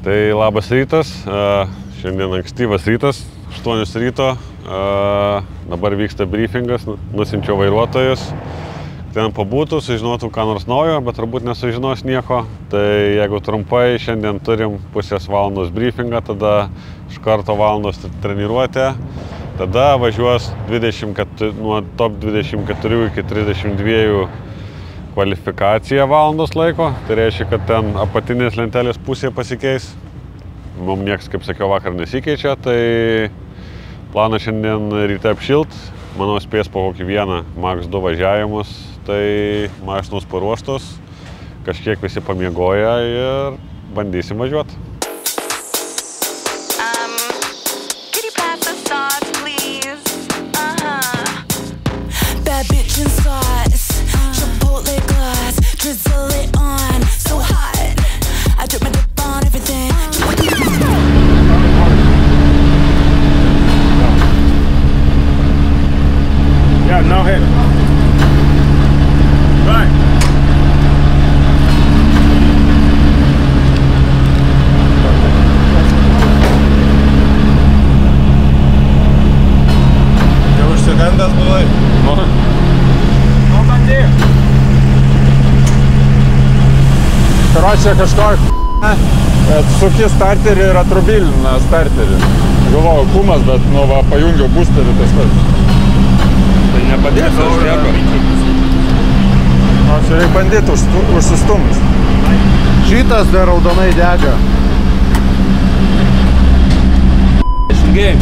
Tai labas rytas, šiandien ankstyvas rytas, 8 ryto, dabar vyksta briefingas, nusinčiau vairuotojus, ten pabūtų, sužinotų ką nors naujo, bet turbūt nesužinos nieko. Tai jeigu trumpai, šiandien turim pusės valandos briefingą, tada iš karto valandos treniruotė, tada važiuos nuo top 24 iki 32 kvalifikacija valandos laiko, tai reiškia, kad ten apatinės lentelės pusė pasikeis. Mums nieks, kaip sakiau, vakar nesikeičia, tai planas šiandien ryte apšilt, manau spės po kokį vieną, max 2 važiavimus, tai mašinos paruoštos, kažkiek visi pamiegoja ir bandysim važiuoti. Drizzle it on, so hot. I drip my dip on everything. Yeah, no hit. Right. Jau užsigandęs buvai? Nu, bandyk. Короче, kažko suki starterį ir atrubilina starterį. Galvojau kumas, bet va, pajungiau boosterį tas pats. Tai nepadės, aš dėko. Čia reikia bandyti užsistumus. Šitas dar raudonai dega. Game.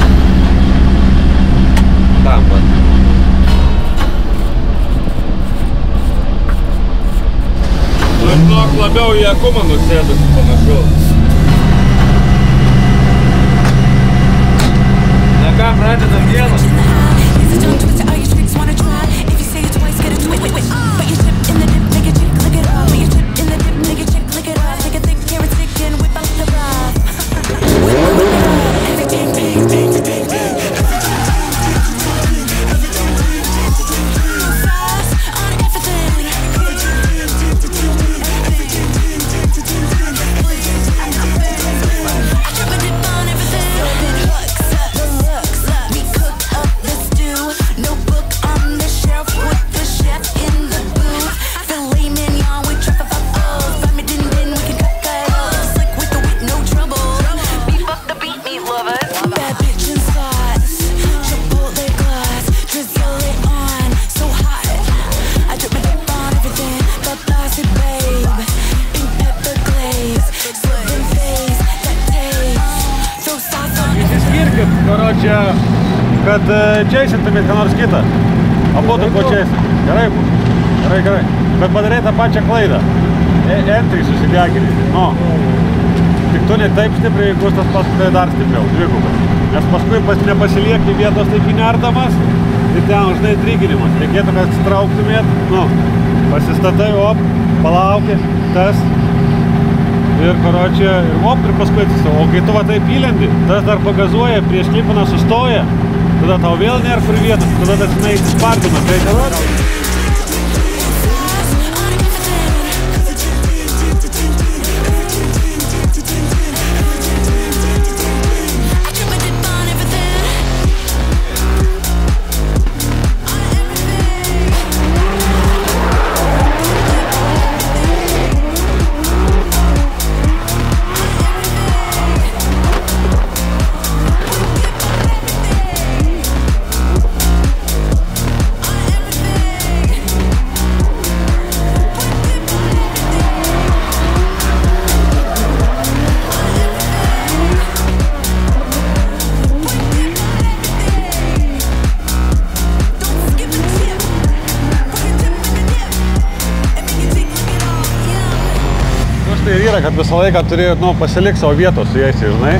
Tam, va. Žinok, labiau į akumą nusėdus panašu. Na ką, pradedam dieną? Kad čeisintumėt ką nors kitą. Abudu ko čeisit. Gerai bus. Gerai. Bet padarai tą pačią klaidą. Entry susidegini. No. Tik tu ne taip stipriai, jeigu tas paskui dar stipriau. Dvigubai. Nes paskui nepasilieki vietos taip įnerdamas ir ten užnai triginimas. Reikėtų, kad atsitrauktumėt. Nu. Pasistatai, op, palauki, tas. Ir karočią, ir paskui atsistau. O kai tu va taip įlendi, tas dar pagazuoja, prieš klipiną sustoja, tada tau vėl nėra kur vietos, tada tas įsispartino. Tai kad visą laiką turi pasilik savo vietos su jais, žinai.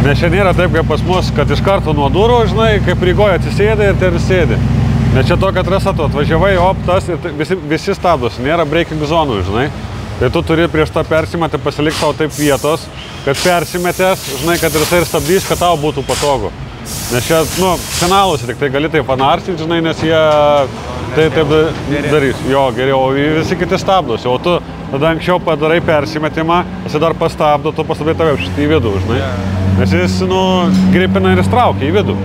Nes čia nėra taip, kaip pas mus, kad iš karto nuo durų, žinai, kaip Rygoje atsisėdai ir ten sėdi. Nes čia tokia trasa, tu atvažiavai, optas ir visi stabdosi, nėra braking zonų, žinai. Tai tu turi prieš tą persimetę pasilik savo taip vietos, kad persimetęs, žinai, kad ir tai ir stabdys, kad tau būtų patogu. Nes čia, finaluose tik tai gali tai panarstyti, žinai, nes jie Tai taip darys. Jo, geriau, visi kiti stabdosi, o tu tada anksčiau padarai persimetimą, jis dar pastabdo, tu pastabdai tave į vidų, žinai. Nes jis, gripina ir įstraukia į vidų.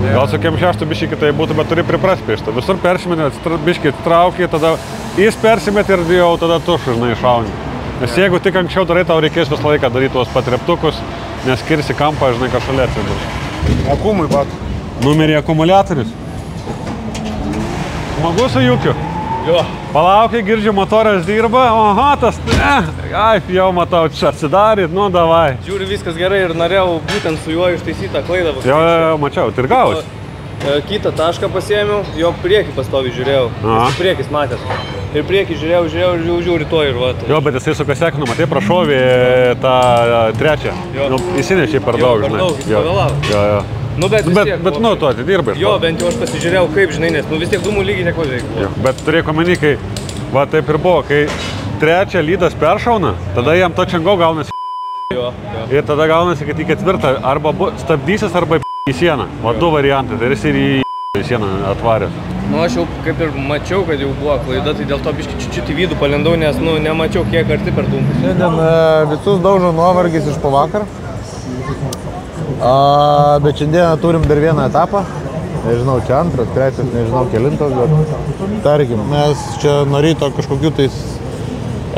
Gal su kiem šeštų biškį kitai būtų, bet turi priprast prie šito. Visur persimetį, biškį traukia, tada jis persimetį ir jau tada tu, žinai, šauni. Nes jeigu tik anksčiau darai, tau reikės visą laiką daryti tuos patreptukus, nes skirsi kampą, žinai, kažkalia atsidurs. Akumui pat. Numerį akumuliatorius. Smagu su Jukiu. Jo. Palaukiai, girdžiu, motoras dirba, aha, tas, jau matau, čia atsidaryt, davai. Žiūri, viskas gerai ir norėjau būtent su juo ištaisyti tą klaidą. Jo, mačiau, tai ir gausi. Kitą tašką pasiėmiau, jo priekį pastovi žiūrėjau. Priekis matęs. Ir priekį žiūrėjau ir žiūri to ir va. Jo, bet jisai su kasekinu, matai, prašovė tą trečią. Įsinešė per daug, žinai. Per daug, jis pavėlavo. Jo. Bet tu atidirbai. Jo, bent jau aš pasižiūrėjau kaip, žinai, nes vis tiek dūmų lygiai nieko reikia. Bet turėk omeny, kai, va taip ir buvo, kai trečią lydas peršauna, tada jam to čengo gaunasi. Jo. Ir tada gaunasi, kad į ketvirtą arba stabdysis, arba į sieną. Va du variantai, tai jis ir į sieną atvarė. Aš jau kaip ir mačiau, kad jau buvo klaida, tai dėl to biškį čiut į vidų palendau, nes nemačiau kiek arti per dūmus. Šiandien visus daužo nuovargis iš po vakar. Bet šiandieną turim dar vieną etapą. Nežinau, čia antras, trečias, nežinau kelintas, bet tarkim, mes čia nuo ryto kažkokių tais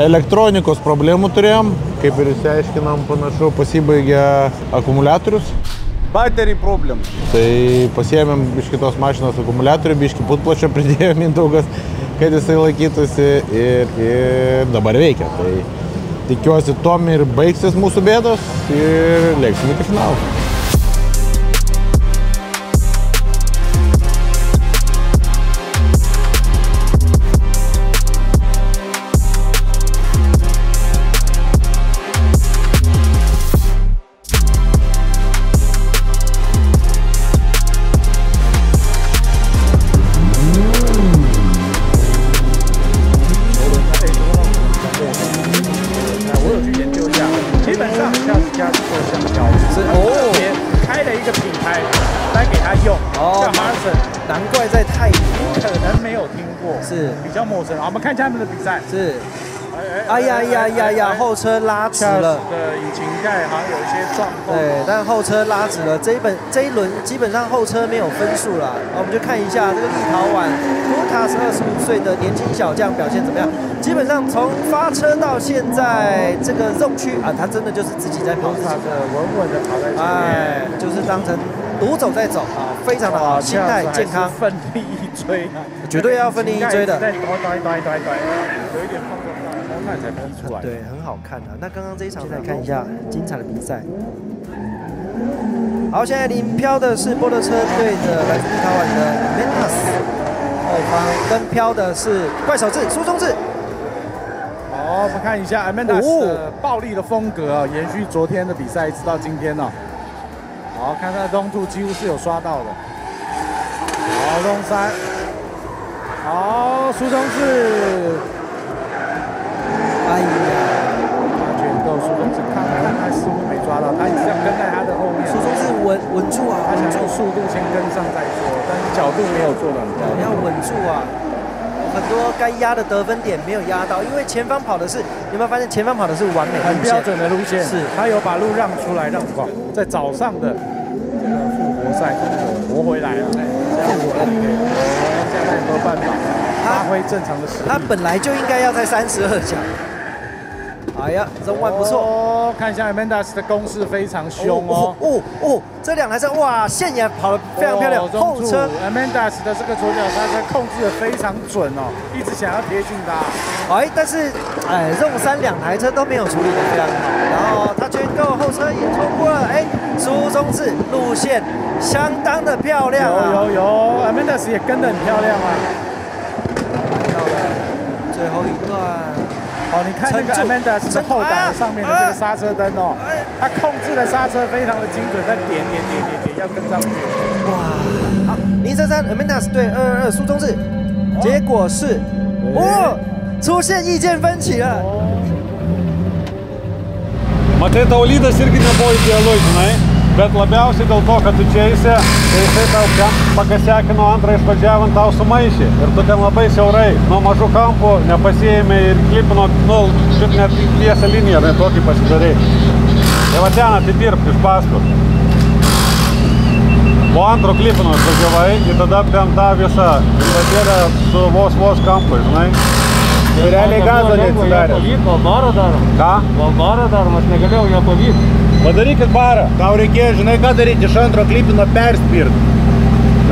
elektronikos problemų turėjom. Kaip ir išsiaiškinam, panašu, pasibaigė akumuliatorius. Battery problem. Tai pasiėmėm iš kitos mašinos akumuliatorių, biškį putpločio pridėjom Mindaugas, kad jisai laikytųsi ir dabar veikia. Tai tikiuosi, tom ir baigsis mūsų bėdos ir lėksim iki finalo.我們看一下他們的比賽。是，哎呀，後車拉直了。的引擎蓋好像有一些狀況。對，但後車拉直了。這一輪基本上後車沒有分數了。我們就看一下這個立陶宛Lukas 25歲的年輕小將表現怎麼樣。基本上從發車到現在，這個zone區啊，他真的就是自己在跑，穩穩的跑在前面，就是當成獨走在走啊，非常的好，心態健康，奮力一追，絕對要奮力一追的。有一點碰撞到，然後那才噴出來。對，很好看啊。那剛剛這一場再看一下精彩的比賽。好，現在領飄的是波特車隊的來自立陶宛的 Mentas， 後方跟飄的是怪手智蘇忠智。好，我們看一下 Mentas 的暴力的風格啊，延續昨天的比賽一直到今天哦。好，看他的東兔幾乎是有刷到的。好，東山。好，蘇忠智。哎呀，他捲夠蘇忠智，看他似乎沒抓到，他一直要跟在他的後面。蘇忠智穩住啊，他想用速度先跟上再說，但是角度沒有做得很高。要穩住啊，很多該壓的得分點沒有壓到，因為前方跑的是，有沒有發現前方跑的是完美路線，很標準的路線，是，他有把路讓出來讓跑，在早上的這個復活賽活回來了，這樣我的現在沒有辦法發揮正常的實力，他本來就應該要在32強。哎呀，Zone 1不錯哦，看一下 Mentas 的攻勢非常兇哦。這兩台車哇，線也跑得非常漂亮。後車 Mentas 的這個左腳剎車控制得非常準哦，一直想要貼近他。但是Zone 3兩台車都沒有處理得非常好，然後他圈夠後車也衝過了。蘇忠智路線相當的漂亮啊。有 Mentas 也跟得很漂亮啊。到了最後一段。你看那個 Mentas 的後擋上面的這個剎車燈哦，他控制的剎車非常的精準，在點要跟上去。哇，好，033 Mentas 對222蘇忠智，結果是出現意見分歧了。Matai, tau lydas irgi nebuvo idealu, žinai, bet labiausiai dėl to, kad tu čia eisi, tai jisai tau pakasekino antrą išvažiavant, tau sumaišė. Ir tu ten labai siaurai, nuo mažų kampų nepasiėmė ir klipino, nu, šit net tiesą liniją, tai tokį pasidarei. Tai va ten atidirbt iš paskos. Po antro klipino išvažiavai ir tada ten tą visą patėrę su vos kampai, žinai. Ir realiai gazo neatsidarė. Valbarą darom. Ką? Valbarą darom, aš negalėjau jo pavykti. Padarykit barą. Tau reikėjo, žinai, ką daryti, iš antro klipino perspirt.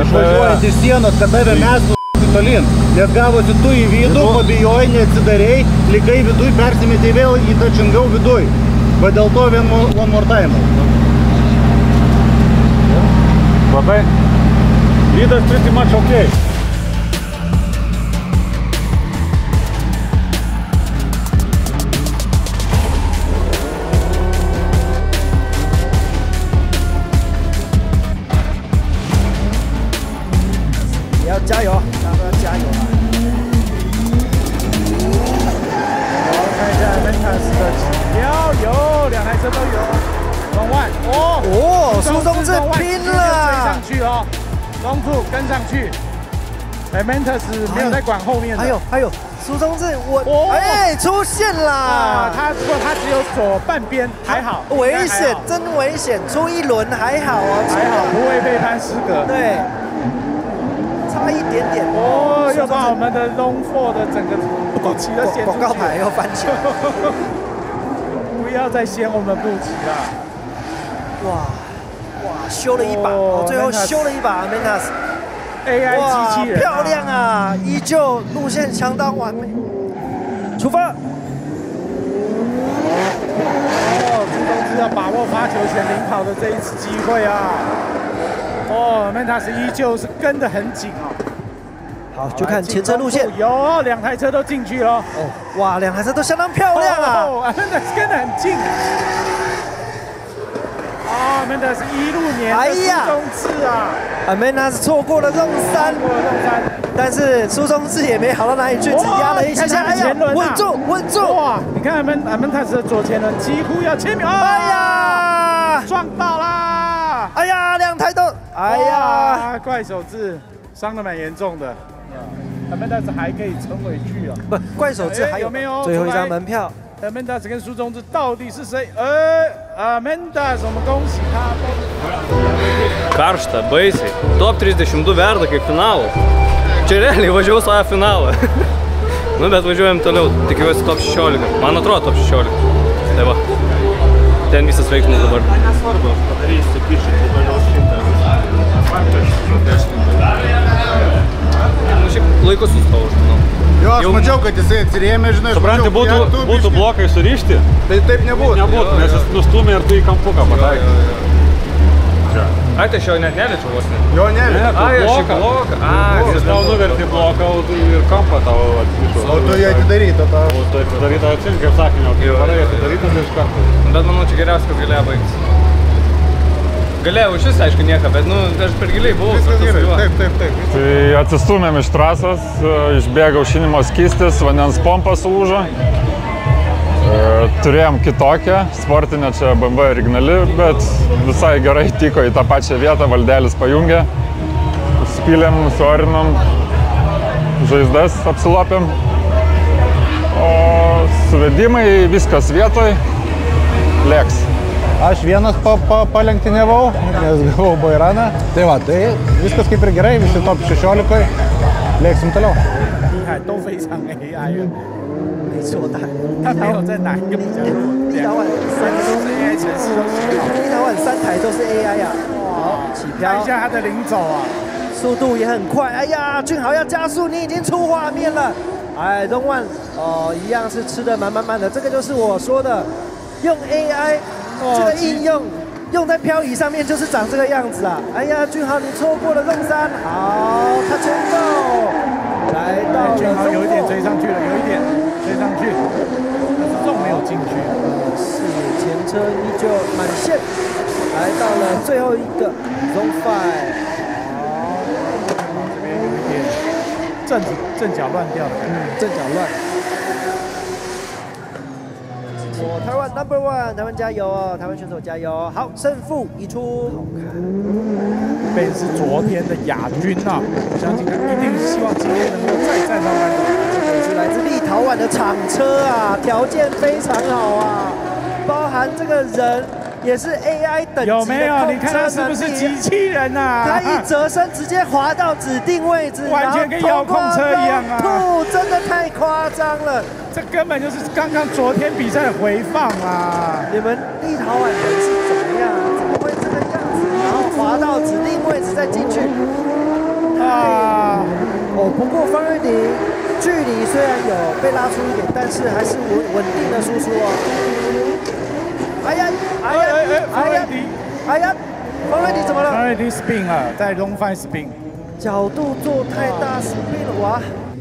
Išvažiuojant iš sienos, kad tave mestų tolin. Nes gavosi tu į vidų, pabijojai, neatsidarėjai, likai viduj, persimetei vėl į tačingau viduj. Va dėl to one more time. Labai. Lydas pretty much okay.加油，大家都要加油啊！好，看一下 Mentas 的起标，有2台车都有。龙万，蘇宗志拼了，追上去哦，龙兔跟上去。Mentas 沒有在管後面的。還有，蘇宗志出現啦！不過他只有左半邊，還好。危險，真危險，出一輪還好哦，還好不會被潘失格。對。差一點點又把我們的 Long 4的整個布旗都掀出去，廣告牌又翻起來，不要再掀我們布旗了。哇，修了一把，最後修了一把 Mentas AI 機器人，漂亮啊，依舊路線相當完美。出發！朱宗志要把握發球權領跑的這一次機會啊。Mentas 依舊是跟得很緊哦。好，就看前車路線。有2台車都進去了。哇，2台車都相當漂亮啊。Mentas 跟得很近。Mentas 一路黏着蘇宗志啊。Mentas 錯過了弄3，但是蘇宗志也沒好到哪裡去，只壓了一下。前輪穩住！哇，你看 Mentas 的左前輪幾乎要10秒。哎呀，撞到啦！哎呀，2台都。哎呀，怪手志傷得蠻嚴重的，Mentas 還可以撐回去啊。不，怪手志還有沒有最後一張門票？Mentas 跟蘇宗志到底是誰？Mentas，我們恭喜他。Karšta, baisiai. Top 32 verda kaip finalas. Čia realiai važiavau savo finalą. Nu, bet važiuojam toliau. Tikiuosi top 16. Man atrodo top 16. Tai va. Ten visas veiksmas dabar. Nesvarbu, padarysi pišinti toliau šitą. Nu, šiaip laiko sustojau, aš manau. Jo, aš mačiau, kad jisai atsirėmė, žinai. Supranti, būtų blokai surišti. Tai taip nebūtų. Nebūtų, nes jis nustumė ir tu į kampuką pataikė. Ai, tai aš jo net neliečiau vos ne. Jo neliečiau. Ai, aš į bloką. Jis tau nuvertė bloką ir kampą tau atvyko. O tu jį atidaryta tą. O tu atidaryta atsimk, kaip sakinio, kai varai atidaryta, tai iš karto. Bet manau, čia geriausia, kad galėjo baigtis. Galėjau šis, aišku, nieko, bet, nu, aš per giliai buvau. Viskas gerai, taip. Tai atsistūmėm iš trasos, išbėga aušinimo skystis, vandens pompa sulūžo. Turėjom kitokią, sportinę čia BMW originali, bet visai gerai tiko į tą pačią vietą, valdelis pajungė. Spylėm, suorinom, žaizdas apsilopėm. O suvedimai, viskas vietoj, lėks. Aš vienas palenktyniavau, nes gavau bairaną. Tai va, tai viskas kaip ir gerai, visi top 16, lėksim toliau. 厉害，都非常 AI 了。沒錯，他沒有在哪一個比較弱，立陶宛3個都是 AI 程式都寫好。立陶宛3台都是 AI 啊。好，起飄。看一下他的領走啊，速度也很快。哎呀，俊豪要加速，你已經出畫面了。哎，東萬一樣是吃得滿滿的。這個就是我說的，用 AI 這個應用用在漂移上面就是長這個樣子啊。哎呀，俊豪你錯過了弄3，好，他全夠。來到了俊豪有一點追上去了，有一點追上去，但是仲沒有進去。視野前車依舊滿線，來到了最後一個 Zone 5。好，這邊有一點陣腳亂掉的感覺，陣腳亂。直接台灣 No.1， 台灣加油哦！台灣選手加油！好，勝負已出。Ben是昨天的亞軍啊，我相信他一定希望今天能夠再站上彎道。這個是來自立陶宛的廠車啊，條件非常好啊，包含這個人也是 AI 等級的，有沒有？你看他是不是機器人啊？他一折身直接滑到指定位置，完全跟遙控車一樣啊！真的太誇張了，這根本就是剛剛昨天比賽的回放啊！你們立陶宛人是怎麼樣？怎麼會這個樣子？然後滑到指定位置再進去啊！哦，不過方瑞迪距離雖然有被拉出一點，但是還是穩定的輸出哦。哎呀！方瑞迪怎麼了？方瑞迪 spin 了，在 long five spin， 角度做太大 spin 了哇！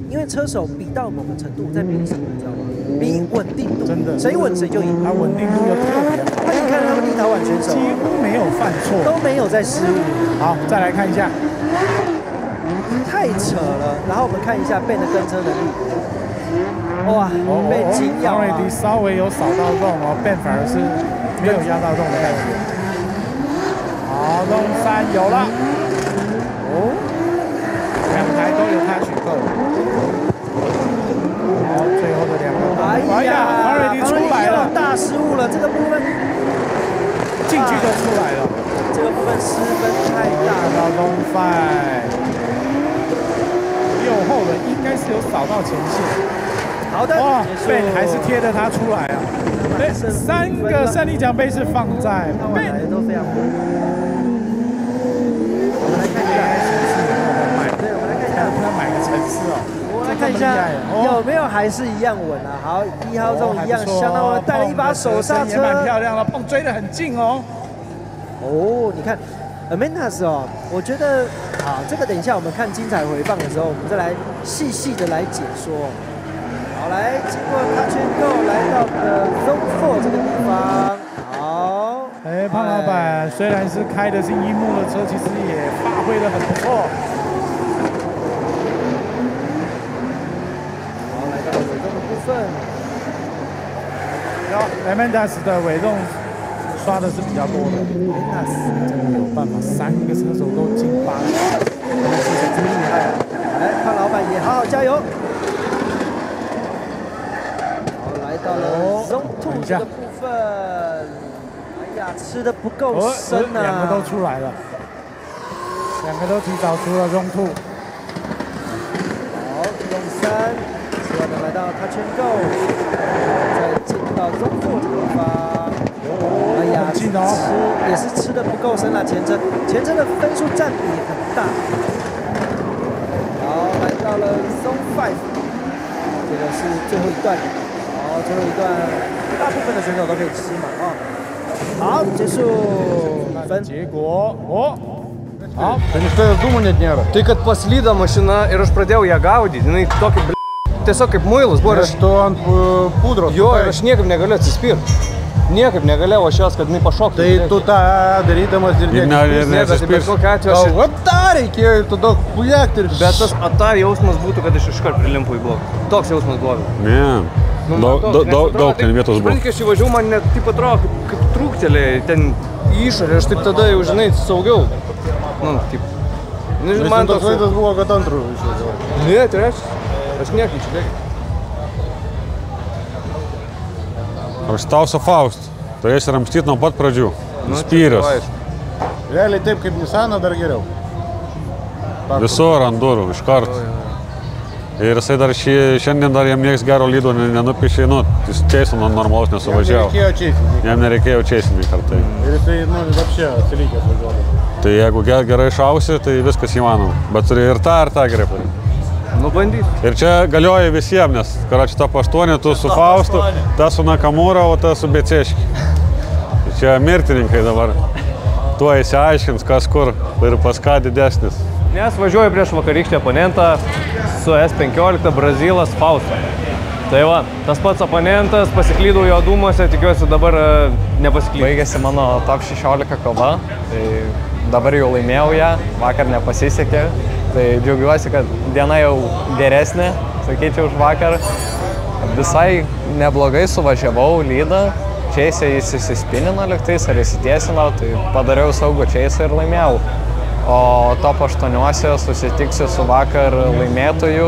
因為車手比到某个程度在比什麼，你知道嗎？比穩定度，真的，誰穩誰就贏。他穩定度又特別好。你看他們立陶宛選手幾乎沒有犯錯，都沒有在失誤。好，再來看一下，太扯了。然後我們看一下 Ben 的跟車能力。哇，被緊咬啊！方瑞迪稍微有掃到洞哦 ，Ben 反而是沒有壓到洞的感覺。好，洞3有了。哦，兩台都有他取夠。好，最後的兩個。哎呀，方瑞迪出來了，大失誤了，這個部分進去就出來了，這個部分失分太大了。到洞5，右後輪應該是有掃到前線。好的，哇 ，Ben 還是貼着他出來啊！三個勝利獎杯是放在 Ben 都非常多。我們來看一下城市有沒有買？對，我們來看一下，他買個城市哦。我來看一下有沒有還是一樣穩啊？好，1號這種一樣，相當穩，帶了一把手剎車，也蠻漂亮的，碰追得很近哦。哦，你看 Amenas 哦，我覺得好，這個等一下我們看精彩回放的時候，我們再來細細的來解說。好，來經過 Touch and Go 來到了 Zone 4這個地方。好，哎，胖老闆雖然是開的是櫻木的車，其實也發揮得很不錯。好，來到了尾動的部分。Amenas 的尾動刷的是比較多的。Amenas 真的有辦法，3個車手都進8強，真厲害啊！來，胖老闆也好好加油。到了 Zone 2這個部分，哎呀，吃的不夠深啊！兩個都出來了，兩個都提早出了 Zone 2。好 ，Zone 3，希望能來到 Touch and Go， 再進到 Zone 4這個地方。哎呀，也是吃的不夠深啊！前車的分數佔比很大。好，來到了 Zone 5，這個是最後一段。最後一段，大部分的選手都可以吃嘛啊！好，結束分結果哦，好。Tai kad paslydo mašina ir aš pradėjau ją gaudyti, jinai tokia tiesiog kaip muilas buvo. Aš tu ant pudros. Jo, ir aš niekaip negaliu atsispirti. Niekaip negalėjau aš jos, kad jinai pašoktų. Tai tu tą darydamas ir bet kokiu atveju aš... O tą reikėjo ir tu daug pujekti ir... Bet tas ata jausmas būtų, kad aš iškart prilimpu į blogą. Toks jausmas buvo. Ne. Daug ten vietos buvo. Kai aš įvažiavau, man net taip atrodo, kaip trūktelė ten į išorę, aš taip tada jau, žinai, saugiau. Nu, taip. Nežinau, man toks vaidas buvo, kad antrų išvažiavau. Ne, trečias. Aš nekeičiu, bėgai. Aš tau su Faust. Turėsi ramstyti nuo pat pradžių. Spyrius. Realiai taip kaip Nissaną dar geriau. Visur ant durų, iš karto. Ir jisai dar šiandien dar jam nieks gero lydo nenupišė, jis čeisino normalus nesuvažiavo. Jam nereikėjo čeisinį kartai. Ir jisai, apšė atsilikęs važiuodavo. Tai jeigu gerai šausi, tai viskas įmanoma. Bet turi ir tą gerai padaryti. Nu, bandyt. Ir čia galioja visiems, nes, karoči, top 8, tu su Faustu, tas su Nakamura, o tas su Beceški. Čia mirtininkai dabar. Tuo įsiaiškins, kas kur ir pas ką didesnis. Nes važiuoju prieš vakarykštį oponentą su S15 Brazilas Fausto. Tai va, tas pats oponentas, pasiklydau jo dūmuose, tikiuosi dabar nepasiklydau. Baigėsi mano top 16 kova, tai dabar jau laimėjau ją, vakar nepasisekė. Tai džiaugiuosi, kad diena jau geresnė, sakyčiau, už vakar. visai neblogai suvažiavau lydą, Čeisė jis įsispinino liktais ar įsitiesino, tai padariau saugų Čeisą ir laimėjau. O top 8 susitiksiu su vakar laimėtoju,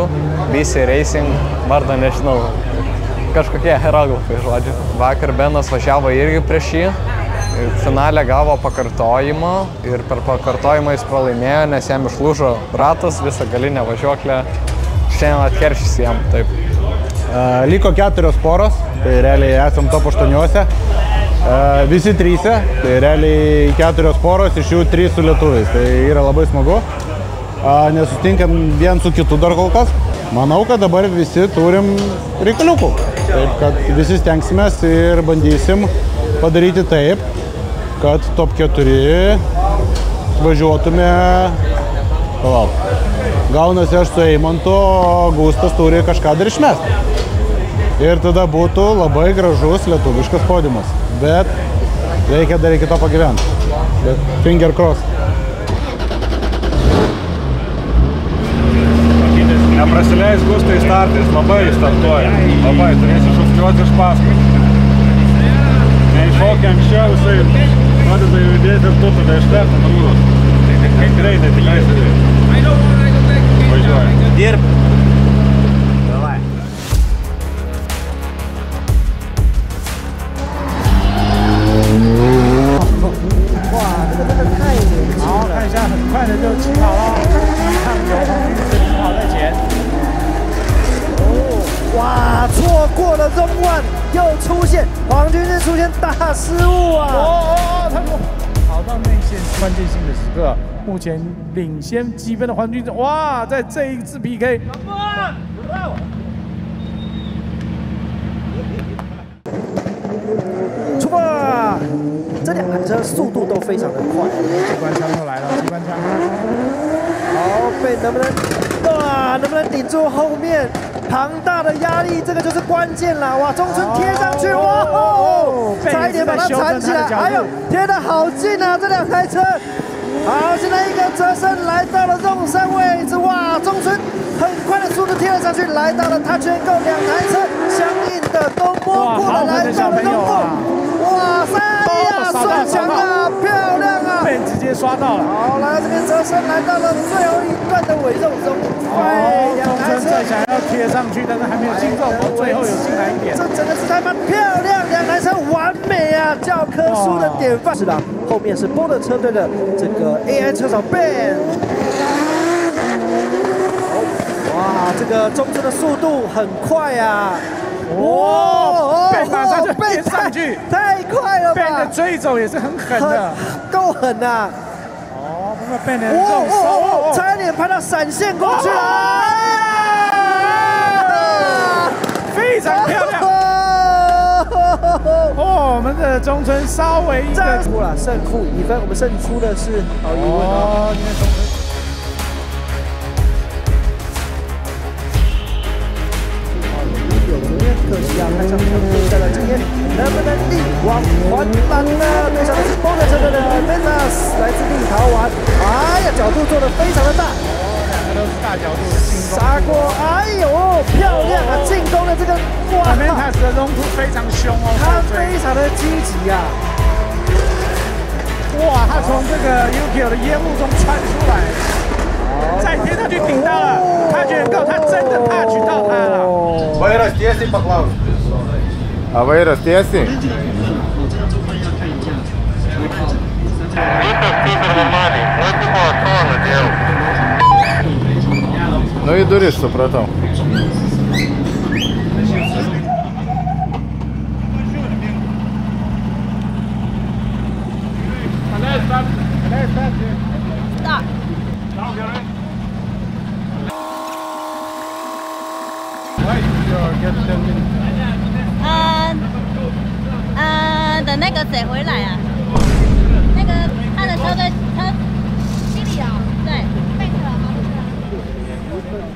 BC Racing, vardą nežinau, kažkokie hieroglifai žodžiu. Vakar Benas važiavo irgi prieš jį, finale gavo pakartojimą ir per pakartojimą jis pralaimėjo, nes jam išlūžo ratas, visą galinę važiuoklę, šiandien atkeršys jam, taip. Liko 4 poros, tai realiai esam top 8. Visi 3, tai realiai 4 poros, iš jų 3 su lietuviais, tai yra labai smagu. Nesutinkam vien su kitu dar kol kas. Manau, kad dabar visi turim reikaliukų. Taip, kad visi stengsimės ir bandysim padaryti taip, kad top 4 važiuotume, gaunasi aš su Eimantu, o Gustas turi kažką dar išmesti. Ir tada būtų labai gražus lietuviškas podiumas. Bet reikia dar iki to pagyventi. Bet finger cross. Neprasileis Gustai startais, labai startuoja. Labai, turėsi šufkiuoti iš paskui. Neiššokia anksčiau, jisai pradeda judėti ir tu tada iš karto nugrūs. Kaip greitai, tikrai sėdėjai. Važiuoja. Dirb.哇，错过了 Zone 1，又出现黄军是出现大失誤啊！他跑到內線關鍵性的時刻，目前領先積分的黃軍，哇，在這一次 PK， 出發！這兩台車速度都非常的快。機關槍又來了，機關槍。好，被能不能能不能頂住後面龐大的壓力？這個就是關鍵啦！哇，中村貼上去，哇哦，差一點把它纏起來，哎呦，貼得好近啊！這兩台車。好，現在一個車身來到了Zone 3位置，哇，中村很快的速度貼了上去，來到了Touch and Go，兩台車相應的都摸過了，來到了Zone 4，哇塞呀，順牆啊，漂亮啊！被直接刷到了。好，來到這邊車身來到了最後一段的尾中中，兩台車再想要貼上去，但是還沒有進中，最後有進來一點。這整個是太慢，漂亮，兩台車完美啊，教科書的典範。是的，後面是波特車隊的這個 AI 車手 Ben。哇，這個中村的速度很快啊！哇，Ben馬上就貼上去，太快了吧 ！Ben 的追走也是很狠的，夠狠吶！哦，不過 Ben 的這種手，差一點拍到閃現過去了，非常漂亮。哦，我們的中村稍微一個出了勝負1分，我們勝出的是毫無疑問哦，因為中村。可惜啊，開場就退賽了。今天能不能力挽狂瀾呢？對上的是波特車隊的 Venus， 來自立陶宛。哎呀，角度做得非常的大，兩個都是大角度的進攻。殺過，哎呦，漂亮啊！進攻的這個哇 ，Venus 的龍突非常兇哦，他非常的積極啊！哇，他從這個 Yukio 的煙霧中穿出來。再貼上去頂到了，他覺得夠，他真的 touch 到他了。Vairas tiesiai paklausk. Vairas tiesiai. Nu į duris, supratau. Stop.等那個誰回來啊？那個他的車隊車經理啊，對，貝克嗎？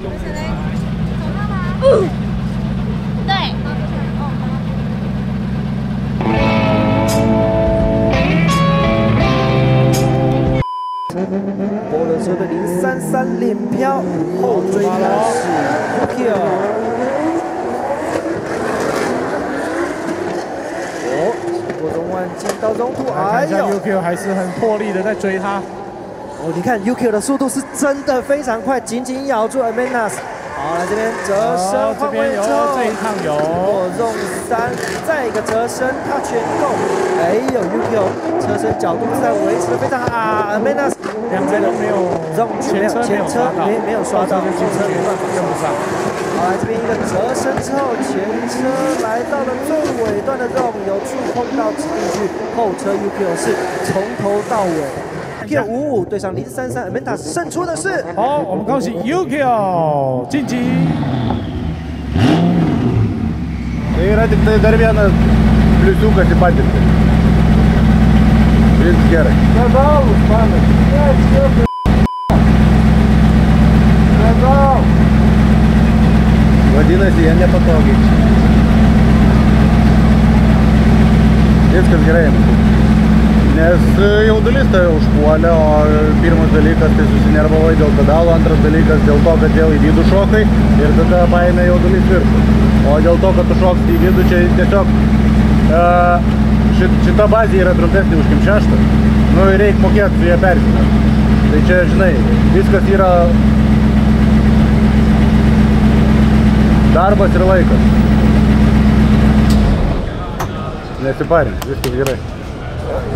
不是嘞，走了嗎？對。波特車隊033領飄，後追的是 Yukio。彎進到中途，看一下 UQ 還是很破例的在追他。哦，你看 UQ 的速度是真的非常快，緊緊咬住 Armendas。好，來這邊折身換位之後，這一趟有Zone 3，再一個折身，他全夠。哎呦 ，UQ 車身角度在維持的非常好啊 ，Armendas 兩邊都沒有 Zone 前車沒有刷到，後車沒辦法用不上。好，來這邊一個折身之後，前車來到了最尾段的 Zone， 有觸碰到指定區，後車 UQ 是從頭到尾。UQ55對上033 ，Armendas 勝出的是。好，我們恭喜 UQ 晉級。Tai yra tik tai dar vienas pliusiukas į patirtį. Viskas gerai. Pedalus, panas. Pedal. Vadinasi, jie nepatogiai. Viskas gerai. Nes jaudulys tai užpuolė, o pirmas dalykas tai susinervavai dėl pedalo, antras dalykas dėl to, kad vėl į vidų šokai ir tada paėmė jaudulys viršų. O dėl to, kad tu šoksti į vidų, čia tiesiog šita bazė yra trumpesnė už Kim6. Nu ir reikia mokėti su ją persimėti. Tai čia, žinai, viskas yra darbas ir laikas. Nesiparink, viskas gerai.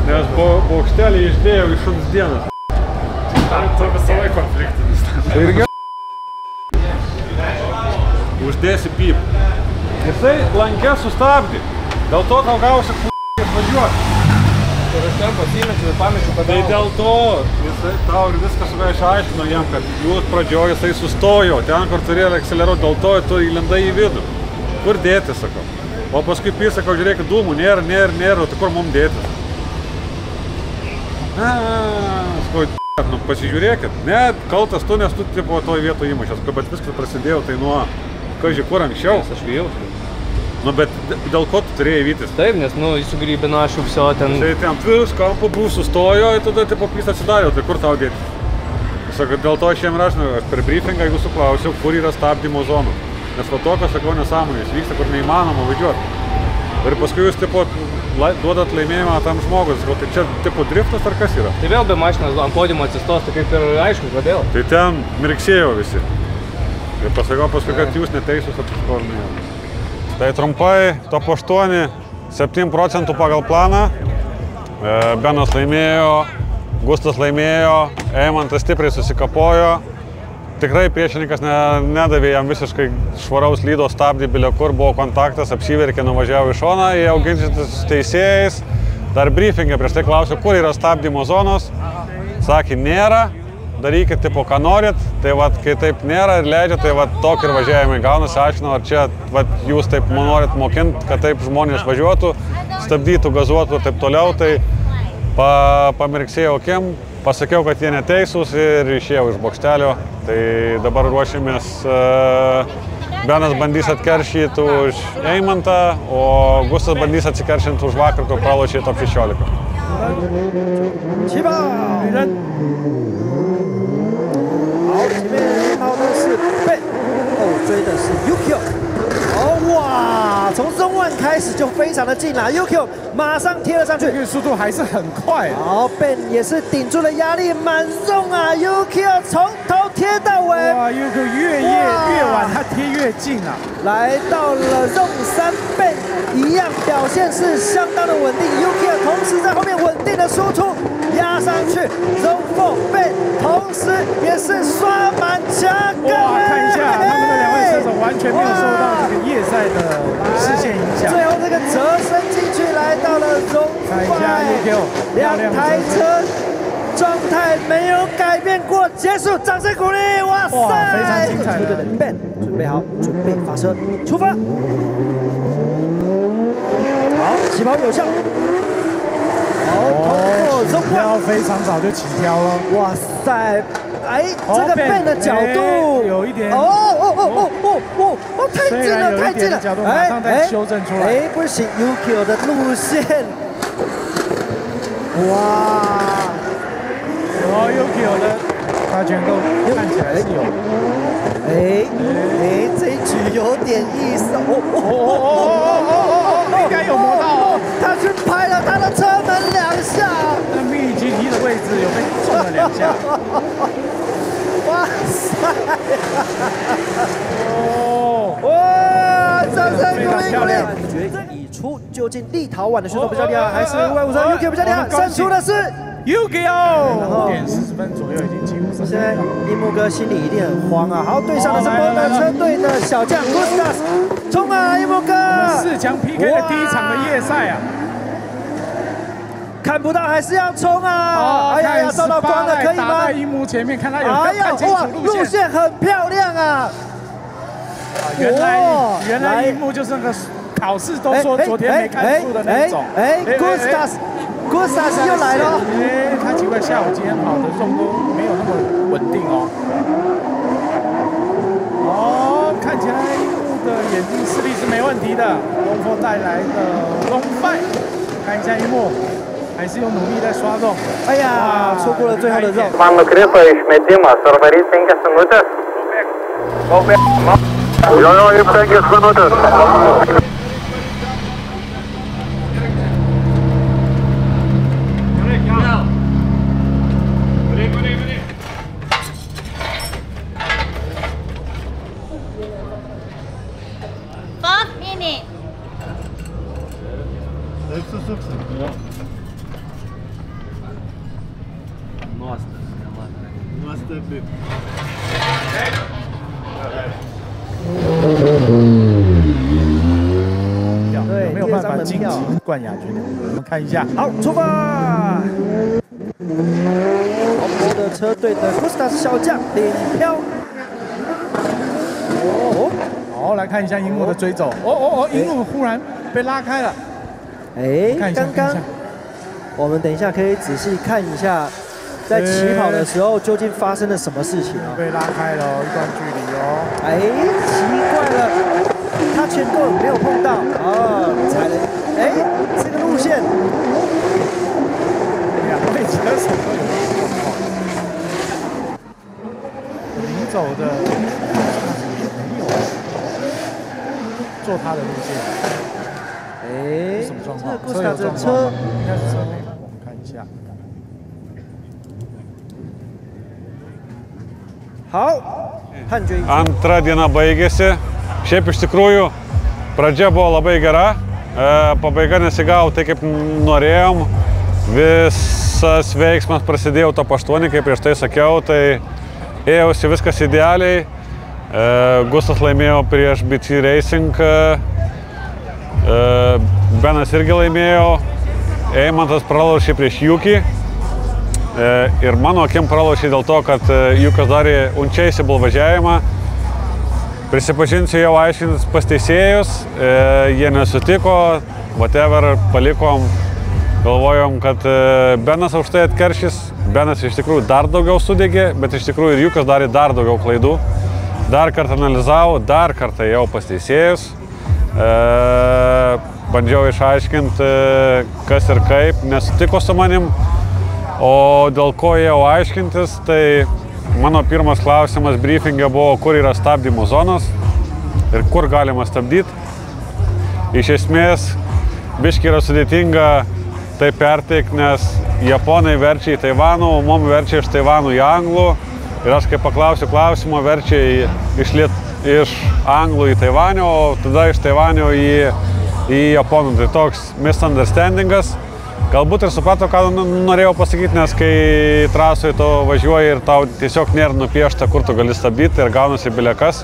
Nes bokštelį išdėjau iš šuns dienas. Tu visą laiką konfliktinis. Irgi? Uždėsi pyp. Jisai lankė sustabdė. Dėl to tau gausi važiuoti. Ir aš ten pasimečiu ir pamečiu pedalą. Tai dėl to jisai tau ir viskas išaiškino jam, kad jūs pradžioje jisai sustojo. Ten, kur turėjo akceleruoti, dėl to tu įlindai į vidų. Kur dėti, sakau. O paskui sakau, žiūrėkit, dūmų nėra, tai kur mums dėtis? Sakau, nu pasižiūrėkit, ne, kaltas tu, nes tu tipo toj vietoj įmušęs, bet viskas prasidėjo tai nuo, kažkai kur anksčiau. Aš vėjau. Nu, bet dėl ko tu turėjai vytis? Taip, nes, nu, įsugrybino aš jau viso ten... Tai ten vis kampų buvo sustojo ir tada tipo pys atsidarė, tai kur tau dėti? Sakau, dėl to aš jiem rašinu, aš per briefingą jūsų klausiau, kur yra stabdymo zonų. Nes va tokios, sakau, nesąmonės vyksta, kur neįmanoma važiuoti. Ir paskui jūs tipo duodat laimėjimą tam žmogus, tai čia tipo driftas ar kas yra? Tai vėl be mašinas ant podiumo atsistos, tai kaip ir aišku, kodėl. Tai ten mirksėjo visi. Ir pasakau paskui, kad jūs neteisus atsispornėjo. Tai trumpai, top 8, 7% pagal planą. Benas laimėjo, Gustas laimėjo, Eimantas stipriai susikapojo. Tikrai priešininkas nedavė jam visiškai švaraus lydo, stabdė bilio kur, buvo kontaktas, apsiverkė, nuvažiavo į šoną, jie augintis teisėjais. Dar briefingė prieš tai klausiau, kur yra stabdymo zonos. Sakė, nėra, darykit tipo, ką norit. Tai vat, kai taip nėra ir leidžia, tai vat, tokį ir važiavimai gaunasi. Aiškinau, ar čia vat, jūs taip norit mokinti, kad taip žmonės važiuotų, stabdytų, gazuotų ir taip toliau. Tai pamirksėjau akim, pasakiau, kad jie neteisūs ir išėjau iš bokštelio. Tai dabar ruošiamės, Benas bandys atkeršyti už Eimantą, o Gustas bandys atsikeršinti už vakar, kur pralošė top 16. 起跑，女人。好，前面跑的是贝，后追的是 UQ。哦哇，从中万開始就非常的近啦 ，UQ 馬上貼了上去，這個速度還是很快。好 ，Ben 也是頂住了壓力，滿 zone 啊 ，UQ 從頭貼到尾。哇 ，UQ 越晚他貼越近啊。來到了 zone 3 ，Ben 一樣表現是相當的穩定 ，UQ 同時在後面穩定的輸出，壓上去 ，zone 4 Ben 同時也是刷滿加桿。哇，看一下他們的兩位車手完全沒有受到這個夜賽的視線影響。最後這個折身進去，來到了 zone 5，看一下 UQ 兩台車狀態沒有改變過，結束，掌聲鼓勵！哇塞，哇，非常精彩的 Ben 準備好，準備發車，出發！好，起跑有效。好，通過 zone 非常早就起跳了。哇塞，哎，這個 Ben 的角度有一點，太近了，太近了，角度馬上再修正出來。哎，不行 ，UQ 的路線，哇，UQ 的他全都看起來是有，這一局有點意思，應該有磨到，他去拍了他的哇塞！哇，掌声鼓励鼓励！决已出，究竟立陶宛的选手比较厉害，还是550 UK 比较厉害？胜出的是 UK 哦，5.40分左右已经几乎是。现在樱木哥心里一定很慌啊！好，对上的是摩托车队的小将 Gustas， 冲啊，樱木哥！4强 PK 的第一场的夜赛啊！看不到还是要冲啊！哎呀，照到光了，可以吗？打在樱木前面，看他有没有看清楚路线。路线很漂亮啊！原来樱木就是那个考試都说昨天没看书的那种。Gustas 又来了。他奇怪下午今天跑的动都没有那么穩定哦。哦，看起来樱木的眼睛视力是没問題的。龍鳳帶來的龍5，看一下櫻木。還是有努力在刷肉。哎呀，錯過了最後的肉。Man nukrito išmetimas, ar varys 5 minutės? Jo, 5 minutės.有沒有辦法晉級冠亞軍？我們看一下。好，出發！摩托車隊的 Gustas 小將領飄。好，來看一下櫻木的追走。櫻木忽然被拉開了。剛剛我們等一下可以仔細看一下，在起跑的時候究竟發生了什麼事情啊？被拉開了一段距離哦。奇怪了，他全根本沒有碰到啊，踩了。這個路線，兩位車手都有狀況。領走的沒有做他的路線。什麼狀況？車有狀況嗎？應該是車內，我們看一下。好，判決。Antra diena baigėsi. Šiaip iš tikrųjų pradžia buvo labai gera. Pabaiga nesigavo tai, kaip norėjom. Visas veiksmas prasidėjo top 8, kaip prieš tai sakiau, tai ėjosi viskas idealiai. Gustas laimėjo prieš BC Racing. Benas irgi laimėjo, Eimantas pralošė prieš Juki ir mano akim pralošė dėl to, kad Jukas darė unchaseable važiavimą. Prisipažinsiu, jau aiškintis pas teisėjus, jie nesutiko, whatever, palikom, galvojom, kad Benas už tai atkeršys. Benas iš tikrųjų dar daugiau sudegė, bet iš tikrųjų ir Jukas darė dar daugiau klaidų. Dar kartą analizavau, dar kartą jau pas teisėjus. Bandžiau išaiškinti, kas ir kaip, nesutiko su manim, o dėl ko jau aiškintis, tai mano pirmas klausimas briefinge buvo, kur yra stabdymo zonos ir kur galima stabdyti. Iš esmės, biški yra sudėtinga tai perteikti, nes japonai verčia į Taivanų, mum verčia iš Taivanų į anglų ir aš kai paklausiu klausimo, verčia iš anglų į Taivanio, o tada iš Taivanio į japonų. Tai toks misunderstandingas. Galbūt ir suprato, ką norėjau pasakyti, nes kai trasoje to važiuoji ir tau tiesiog nėra nupiešta, kur tu gali stabdyti ir gaunasi bilekas.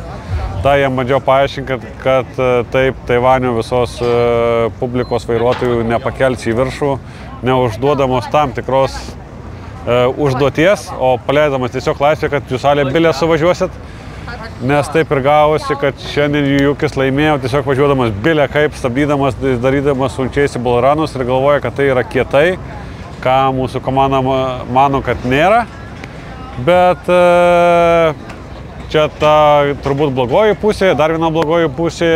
Tai jam bandžiau paaiškinti, kad taip Taivanio visos publikos vairuotojų nepakelsi į viršų, neužduodamos tam tikros užduoties, o paleidamas tiesiog laisvę, kad jūs salė bilę suvažiuosit. Nes taip ir gavosi, kad šiandien Jukis laimėjo tiesiog važiuodamas bilę kaip, stabdydamas, darydamas unchaseable runus ir galvoja, kad tai yra kietai, ką mūsų komanda mano, kad nėra. Bet čia ta turbūt blogoji pusė, dar viena blogoji pusė.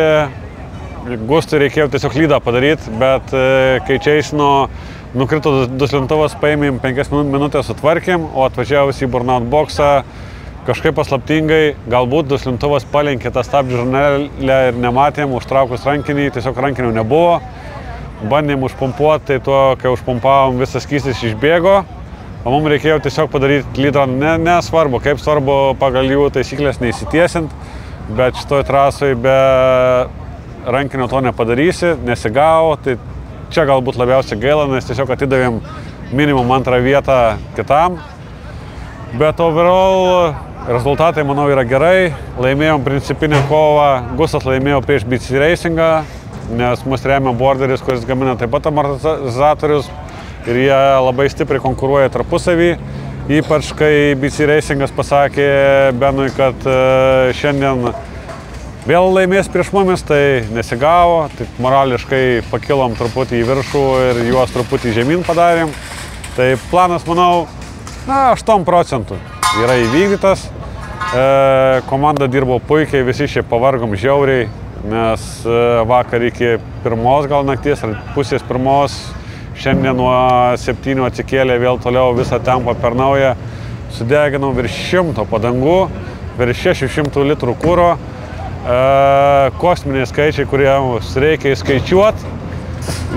Gustui reikėjo tiesiog lydą padaryti, bet kai Čeisino nukrito duslintuvas, paėmėm 5 minutės sutvarkėm, o atvažiavus į burnout boxą kažkaip paslaptingai, galbūt duslintuvas palenkė tą stabdžių žurnelę ir nematėm, užtraukus rankinį, tiesiog rankinių nebuvo. Bandėm užpumpuoti, tai tuo, kai užpumpavom, visas skystis išbėgo. o mums reikėjo tiesiog padaryti lydą, nesvarbu, kaip svarbu pagal jų taisyklės neįsitiesint, bet šitoj trasoj be rankinio to nepadarysi, nesigavo, tai čia galbūt labiausiai gaila, nes tiesiog atidavėm minimum 2 vietą kitam. Bet overall rezultatai, manau, yra gerai. Laimėjom principinę kovą, Gustas laimėjo prieš BC Racingą, nes mus remia Borderis, kuris gamina taip pat amortizatorius ir jie labai stipriai konkuruoja tarpusavį. Ypač kai BC Racingas pasakė Benui, kad šiandien vėl laimės prieš mumis, tai nesigavo, tai morališkai pakilom truputį į viršų ir juos truputį žemyn padarėm. Tai planas, manau, 8% yra įvykdytas. Komanda dirbo puikiai, visi šiaip pavargom žiauriai, nes vakar iki 1 gal nakties ar pusės 1, šiandien nuo 7 atsikėlė vėl toliau visą tempą per naują. Sudeginom virš 100 padangų, virš 600 litrų kuro. Kosminiai skaičiai, kurie mums reikia įskaičiuoti,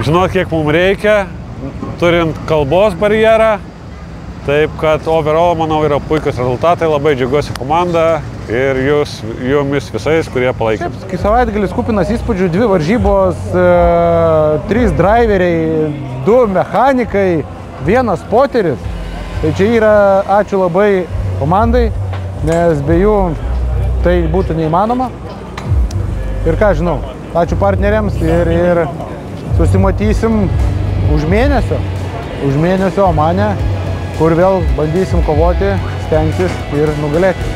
žinot, kiek mums reikia, turint kalbos barjerą. Taip, kad overall, manau, yra puikus rezultatai, labai džiaugiuosi komanda ir jumis visais, kurie palaikė. Kai savaitgalis kupinas įspūdžių, 2 varžybos, 3 driveriai, 2 mechanikai, 1 spoteris. Tai čia yra ačiū labai komandai, nes be jų tai būtų neįmanoma. Ir ką žinau, ačiū partneriams ir susimatysim už mėnesio Omane, kur vėl bandysim kovoti, stengtis ir nugalėti.